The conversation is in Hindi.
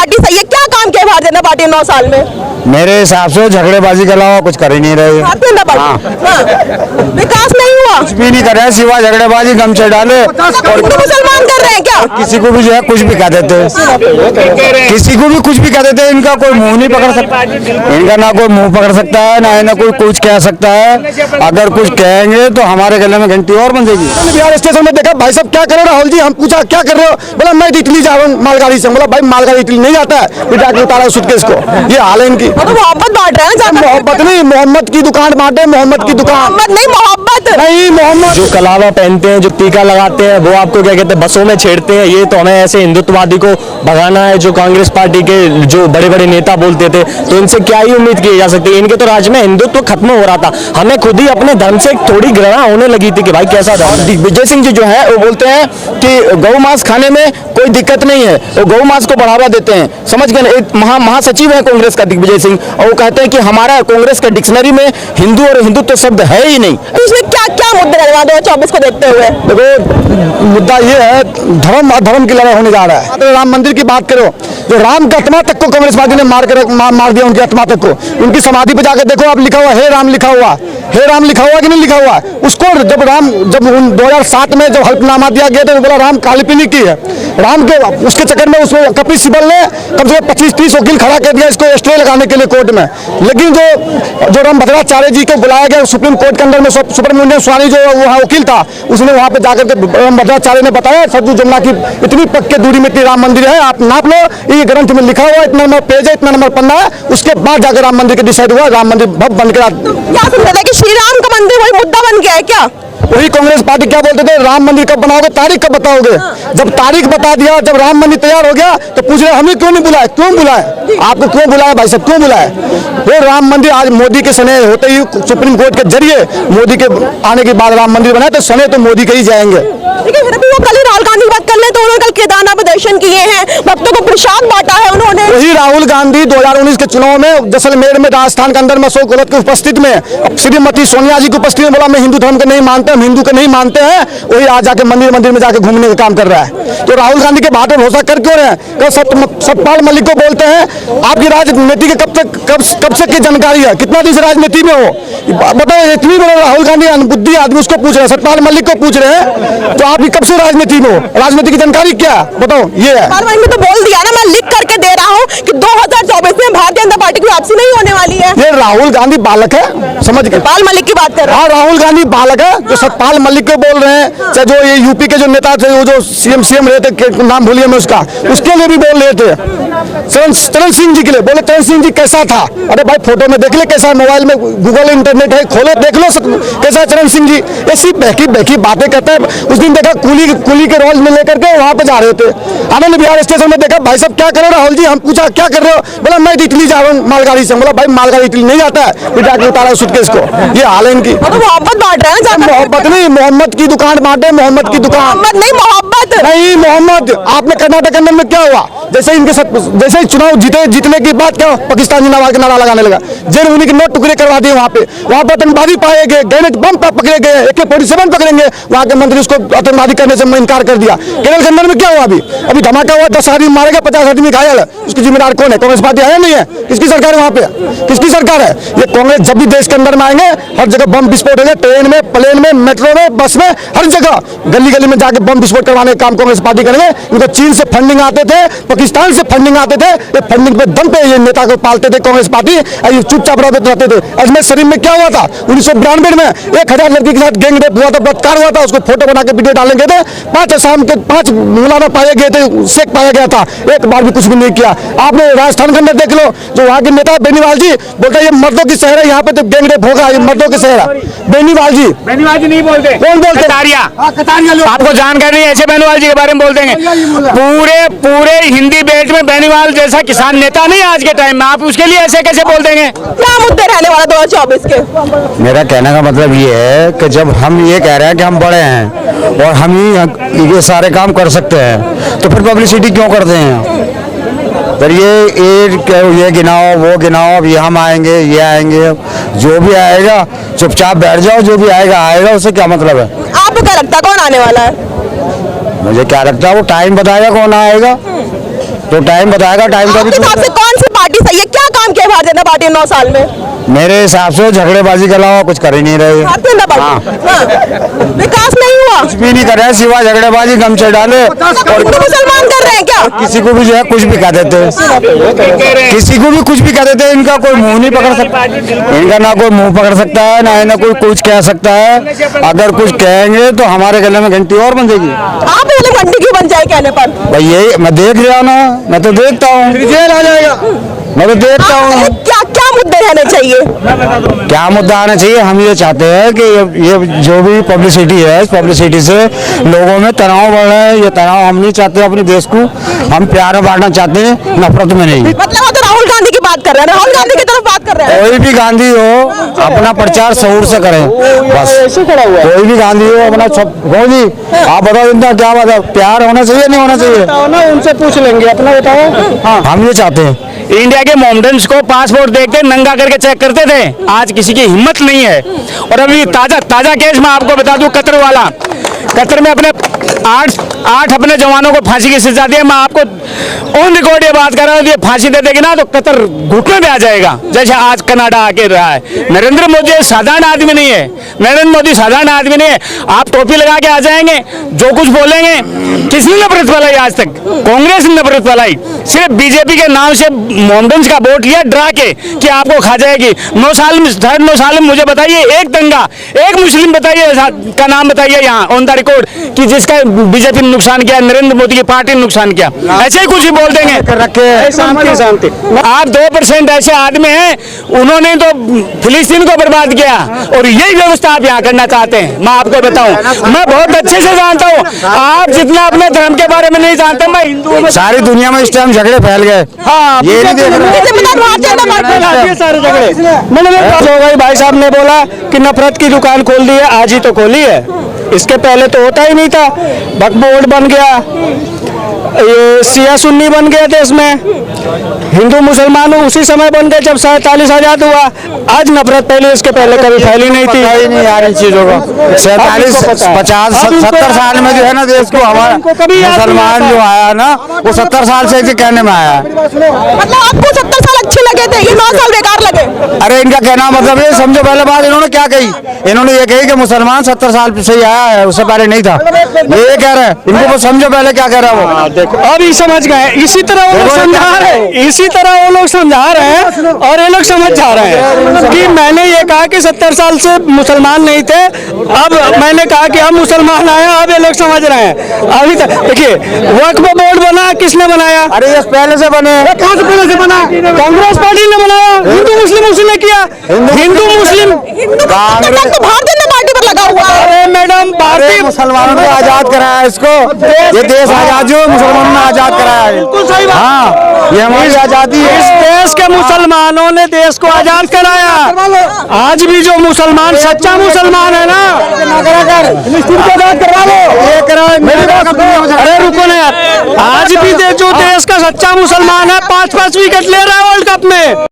पार्टी सही है? क्या काम किया भारतीय जनता पार्टी ने 9 साल में? मेरे हिसाब से झगड़ेबाजी के अलावा कुछ कर ही नहीं रहे। भारतीय जनता पार्टी हाँ। विकास नहीं हुआ, कुछ भी नहीं कर रहे हैं सिवाय झगड़ेबाजी, गमछे डाले और हिंदू मुसलमान कर रहे हैं क्या? किसी को भी जो है कुछ भी कह देते हैं, किसी को भी कुछ भी कह देते हैं। इनका कोई मुंह नहीं पकड़ सकता, इनका ना कोई मुंह पकड़ सकता है ना कोई कुछ कह सकता है। अगर कुछ कहेंगे तो हमारे गले में घंटी और बन जाएगी। बिहार स्टेशन में देखा, भाई साहब क्या कर रहे हो राहुल जी? हम पूछा क्या कर रहे हो, बोला मैं इटली जा रहा हूँ मालगाड़ी से। बोला भाई मालगाड़ी इटली नहीं जाता है, फिर जाके उतारा सूटकेस को। ये हाल है इनकी। तो मोहब्बत बांट रहे हैं, मोहब्बत नहीं, मोहम्मद की दुकान बांटे, मोहम्मद की दुकान मोहब्बत नहीं, मोहब्बत नहीं। मोहम्मद जो कलावा पहनते हैं, जो टीका लगाते हैं, वो आपको क्या कहते हैं बसों में छेड़ते हैं। ये तो हमें ऐसे हिंदुत्ववादी को भगाना है जो कांग्रेस पार्टी के जो बड़े बड़े नेता बोलते थे, तो इनसे क्या ही उम्मीद की जा सकती है? इनके तो राज्य में हिंदुत्व खत्म हो रहा था। हमें खुद ही अपने धर्म से थोड़ी घृणा होने लगी थी कि भाई कैसा धर्म। दिग्विजय सिंह जी जो है वो बोलते हैं कि गौ मांस खाने में कोई दिक्कत नहीं है, वो गौ मांस को बढ़ावा देते हैं। समझ गए? एक महासचिव है कांग्रेस का दिग्विजय सिंह, और वो कहते हैं कि हमारा कांग्रेस के डिक्शनरी में हिंदू और हिंदुत्व शब्द है ही नहीं। इसमें क्या क्या मुद्दे लगवा 2024 को देखते हुए? देखो मुद्दा ये है, धर्म अधर्म की लड़ाई होने जा रहा है। राम मंदिर की बात करो, जो राम की आत्मा तक को कांग्रेस पार्टी ने मार दिया, उनकी आत्मा तक को। उनकी समाधि पे जाकर देखो आप, लिखा हुआ हे राम लिखा हुआ, हे राम लिखा हुआ कि नहीं लिखा हुआ? उसको जब 2007 में जब हल्फनामा दिया गया तो बोला राम काल्पनिक की है। राम के उसके चक्कर में उसमें कपिल सिब्बल ने कम से कम 25-30 वकील खड़ा कर दिया इसको स्टे लगाने के लिए कोर्ट में। लेकिन जो रामभद्राचार्य जी को बुलाया गया सुप्रीम कोर्ट के अंदर में, सुब्रमण्यम स्वामी जो वहाँ वकील था, उसने वहाँ पे जाकर के रामभद्राचार्य ने बताया सरजू जमुना की इतनी पक्के दूरी में इतनी राम मंदिर है, आप नाप लो, ये ग्रंथ में लिखा हुआ, इतना नंबर पेज है, इतना नंबर पन्ना है। उसके बाद जाकर राम मंदिर के डिसाइड हुआ, राम मंदिर भव्य बन गया। क्या समझते हैं कि श्री राम का मंदिर वही मुद्दा बन गया है क्या? वही कांग्रेस पार्टी क्या बोलते थे, राम मंदिर कब बनाओगे, तारीख कब बताओगे? जब तारीख बता दिया, जब राम मंदिर तैयार हो गया तो पूछ रहे हमें क्यों नहीं बुलाया? क्यों बुलाए आपको? क्यों बुलाया भाई साहब, क्यों बुलाए? वो राम मंदिर आज मोदी के सने होते ही सुप्रीम कोर्ट के जरिए मोदी के आने के बाद राम मंदिर बनाए, तो सने तो मोदी के ही जाएंगे। लेकिन फिर भी वो कल राहुल गांधी की बात कर ले तो उन्होंने कल केदारनाथ में दर्शन किए हैं, भक्तों को प्रसाद बांटा है उन्होंने। वही राहुल गांधी 2019 के चुनाव में जैसलमेर में राजस्थान के अंदर में अशोक गहलोत की उपस्थित में श्रीमती सोनिया जी की उपस्थिति में बोला मैं हिंदू धर्म को नहीं मानता, हम हिंदू को नहीं मानते हैं। वही आज जाके मंदिर में जाके घूमने का काम कर रहा है। तो राहुल गांधी के बात पर भरोसा कर क्यों रहे हैं? कल सतपाल मलिक को बोलते हैं आपकी राजनीति के कब से की जानकारी है, कितना दिन से राजनीति में हो, बताओ। इतनी बड़ा राहुल गांधी अनबुद्धि आदमी, उसको पूछ रहे हैं, सतपाल मलिक को पूछ रहे हैं तो आप कब से राजनीति में हो, राजनीति की जानकारी क्या बताओ? ये है में तो बोल दिया ना, मैं लिख करके दे रहा हूँ कि 2024 में भारतीय जनता पार्टी की वापसी नहीं होने वाली है। ये राहुल गांधी बालक है, समझ गए? सतपाल मलिक की बात कर रहा हूँ। राहुल गांधी बालक है, जो सतपाल मलिक को बोल रहे हैं, चाहे जो ये यूपी के जो नेता थे, वो जो सीएम रहे थे, नाम भूलिए मैं उसका, उसके लिए भी बोल रहे थे। चरण सिंह जी के लिए बोले, चरण सिंह जी कैसा था? अरे भाई फोटो में देख ले कैसा, मोबाइल में गूगल इंटरनेट है, खोलो देख लो कैसा चरण सिंह जी। ऐसी बहकी बातें कहता है। उस दिन देखा कुली के रोज में लेकर के वहां पे जा रहे थे, आनंद विहार स्टेशन में देखा, भाई साहब क्या कर रहे हो राहुल जी? हम पूछा क्या कर रहे हो? बोला मैं इटली जा रहा हूँ मालगाड़ी से। बोला भाई मालगाड़ी इटली नहीं जाता है, फिर जाके उतारा सूटकेस को। ये हाल है इनकी। तो मोहब्बत बांट रहे हैं, मोहब्बत नहीं, मोहम्मद की दुकान बांटे, मोहम्मद की दुकान नहीं, मोहब्बत नहीं। मोहम्मद आपने कर्नाटक के अंदर में क्या हुआ? जैसे इनके जैसे ही चुनाव जीतने के बाद क्या पाकिस्तान जिंदाबाद का नारा लगाने लगा, जेल उन्हीं के 9 टुकड़े करवा दिए। वहाँ पे आतंकवादी पाए गए, ग्रेनेड बम पकड़े गए, AK-47 पकड़ेंगे। वहाँ के मंत्री उसको आतंकवादी करने से इनकार कर दिया। केरल के अंदर में क्या हुआ? अभी धमाका हुआ, 10 आदमी मारे गए, 50 आदमी घायल है। उसकी जिम्मेदार कौन है? कांग्रेस पार्टी है नहीं है? किसकी सरकार है वहाँ पे? किसकी सरकार है? ये कांग्रेस जब भी देश के अंदर में आएंगे हर जगह बम विस्फोट होंगे, ट्रेन में, प्लेन में, मेट्रो में, बस में, हर जगह गली गली में जाके बम विस्फोट करवाने का काम कांग्रेस पार्टी करेंगे। इनको चीन से फंडिंग आते थे, पाकिस्तान से फंडिंग आते थे, ये फंडिंग पे दम पे ये नेता को पालते थे कांग्रेस पार्टी, ये चुपचाप रहते थे। अजमेर शरीफ में क्या हुआ था 1992 में? 1000 लड़की के साथ गैंग रेप हुआ था, बलात्कार हुआ था, उसको फोटो बना के वीडियो डालेंगे थे। 5 आसाम के 5 मौलाना पाए गए थे, शेख पाया गया था, एक बार भी कुछ भी नहीं किया। आपने राजस्थान के अंदर देख लो, जो वहाँ के नेता बेनीवाल जी बोलते हैं ये मर्दों की शहर है, यहाँ पे तो गैंग रेप होगा, ये मर्दों की शहर है। बेनीवाल जी नहीं बोलते, कौन बोलते? कटारिया लोग। आपको जानकारी ऐसे बेनीवाल जी के बारे में बोल देंगे। पूरे हिंदी बेल्ट में बेनीवाल जैसा किसान नेता नहीं आज के टाइम में, आप उसके लिए ऐसे कैसे बोल देंगे? क्या मुद्दे रहने वाला 2024 के? मेरा कहने का मतलब ये है कि जब हम ये कह रहे हैं कि हम बड़े हैं और हम ही ये सारे काम कर सकते हैं, तो फिर पब्लिसिटी क्यों करते हैं? फिर ये गिनाओ, वो गिनाओ, अब ये हम आएंगे, ये आएंगे, जो भी आएगा चुपचाप बैठ जाओ, जो भी आएगा उससे क्या मतलब है? आपको क्या लगता है कौन आने वाला है? मुझे क्या लगता है वो टाइम बताएगा कौन आएगा। तो टाइम बताएगा, टाइम का आपके भी हिसाब से कौन सी पार्टी सही है? क्या काम किया भारतीय जनता पार्टी ने 9 साल में? मेरे हिसाब से झगड़ेबाजी के अलावा कुछ कर ही नहीं रहे, भारतीय जनता पार्टी हाँ। विकास नहीं हुआ, कुछ भी नहीं कर रहे हैं सिवा झगड़ेबाजी, गमछे डाले और हिंदू मुसलमान कर रहे हैं क्या? किसी को भी जो है कुछ भी कह देते हैं, किसी को भी कुछ भी कह देते हैं। इनका कोई मुंह नहीं पकड़ सकता, इनका ना कोई मुंह पकड़ सकता है, ना इन्हें कोई कुछ कह सकता है। अगर कुछ कहेंगे तो हमारे गले में घंटी और बन जाएगी। आप पहले घंटी क्यों बन जाए कहने पर? भाई यही मैं देख रहा हूँ ना, मैं तो देखता हूँ, जेल आ जाएगा, मैं तो देखता हूँ। क्या क्या मुद्दे रहने चाहिए? क्या मुद्दा आना चाहिए? हम ये चाहते हैं कि ये जो भी पब्लिसिटी है, इस पब्लिसिटी से लोगों में तनाव बढ़ रहा है। ये तनाव हम नहीं चाहते अपने देश को, हम प्यार में बांटना चाहते हैं, नफरत में नहीं। मतलब वो तो राहुल गांधी की बात कर रहे हैं, राहुल गांधी की तरफ बात कर रहे हैं। कोई भी गांधी हो अपना प्रचार शऊर से करें, बस। कोई भी गांधी हो अपना जी आप बताओ, इनका क्या बात है? प्यार होना चाहिए, नहीं होना चाहिए ना, उनसे पूछ लेंगे, अपना बताओ। हाँ, हम ये चाहते हैं। इंडिया के मोमडन्स को पासपोर्ट देखते नंगा करके चेक करते थे, आज किसी की हिम्मत नहीं है। और अभी ताजा केस मैं आपको बता दूं, कतर वाला, कतर में अपने आठ अपने जवानों को फांसी की सजा दी है। मैं आपको ऑन रिकॉर्ड ये बात कर रहा हूँ, ये फांसी दे देगी ना तो कतर घुटने पे आ जाएगा, जैसे आज कनाडा आके रहा है। नरेंद्र मोदी साधारण आदमी नहीं है, नरेंद्र मोदी साधारण आदमी नहीं है। आप टोपी लगा के आ जाएंगे, जो कुछ बोलेंगे। किसने नफरत फैलाई आज तक? कांग्रेस ने नफरत फैलाई, सिर्फ बीजेपी के नाम से मोमडन्स का वोट लिया डरा के कि आपको खा जाएगी। 9 साल में मुझे बताइए एक दंगा, एक मुस्लिम बताइए का नाम बताइए यहाँ ऑन द रिकॉर्ड कि जिसका बीजेपी ने नुकसान किया, नरेंद्र मोदी की पार्टी ने नुकसान किया। ऐसे ही कुछ ही बोल देंगे। शांति। आप 2% ऐसे आदमी हैं, उन्होंने तो फिलिस्तीन को बर्बाद किया, और यही व्यवस्था आप यहाँ करना चाहते हैं। मैं आपको बताऊं, मैं बहुत अच्छे से जानता हूँ, आप जितना अपने धर्म के बारे में नहीं जानते। मैं हिंदू में सारी दुनिया में इस टाइम झगड़े फैल गए। हाँ, ये नहीं देख रहे सारे झगड़े। भाई साहब ने बोला कि नफरत की दुकान खोल दी है, आज ही तो खोली है, इसके पहले तो होता ही नहीं था। बोर्ड बन गया, ये सिया सुन्नी बन गया देश में, हिंदू मुसलमान उसी समय बन गए जब 47 आजाद हुआ। आज नफरत पहले, इसके पहले कभी फैली नहीं थी। नहीं यार इन चीजों को 47, 50, 70 साल में जो है ना देश को हमारा मुसलमान जो आया ना, वो 70 साल से कहने में आया। मतलब आपको 70 साल अच्छे लगे थे, ये 9 साल बेकार लगे? अरे इनका कहना मतलब ये समझो, पहले बात इन्होंने क्या कही, इन्होंने ये कही कि मुसलमान 70 साल से ही आया है, उससे पहले नहीं था। ये कह रहे हैं, इनको समझो पहले क्या कह रहा है वो। अभी समझ गए, इसी तरह वो लोग समझा रहे हैं, इसी तरह वो लोग समझा रहे हैं, और ये लोग समझ जा रहे हैं कि मैंने ये कहा कि 70 साल से मुसलमान नहीं थे, अब मैंने कहा कि हम मुसलमान आए, अब ये लोग समझ रहे हैं। अभी तक देखिए, वक्फ बोर्ड बना, किसने बनाया? अरे ये पहले से बने, कहाँ से पहले से बना? कांग्रेस पार्टी ने बनाया। हिंदू मुस्लिम उसी ने किया, हिंदू मुस्लिम कांग्रेस तो भारतीय जनता पार्टी पर लगा हुआ है। अरे मैडम, भारतीय मुसलमानों ने आजाद कराया इसको, ये देश आजाद जो मुसलमानों ने आजाद कराया है। बिल्कुल सही बात। हाँ, ये हमारी आजादी है। इस देश के मुसलमानों ने देश को आजाद कराया। आज भी जो मुसलमान सच्चा मुसलमान है ना, करवा लो, ये करा। अरे रुको ना यार, आज भी जो देश का सच्चा मुसलमान है 5-5 विकेट ले रहा है वर्ल्ड कप में।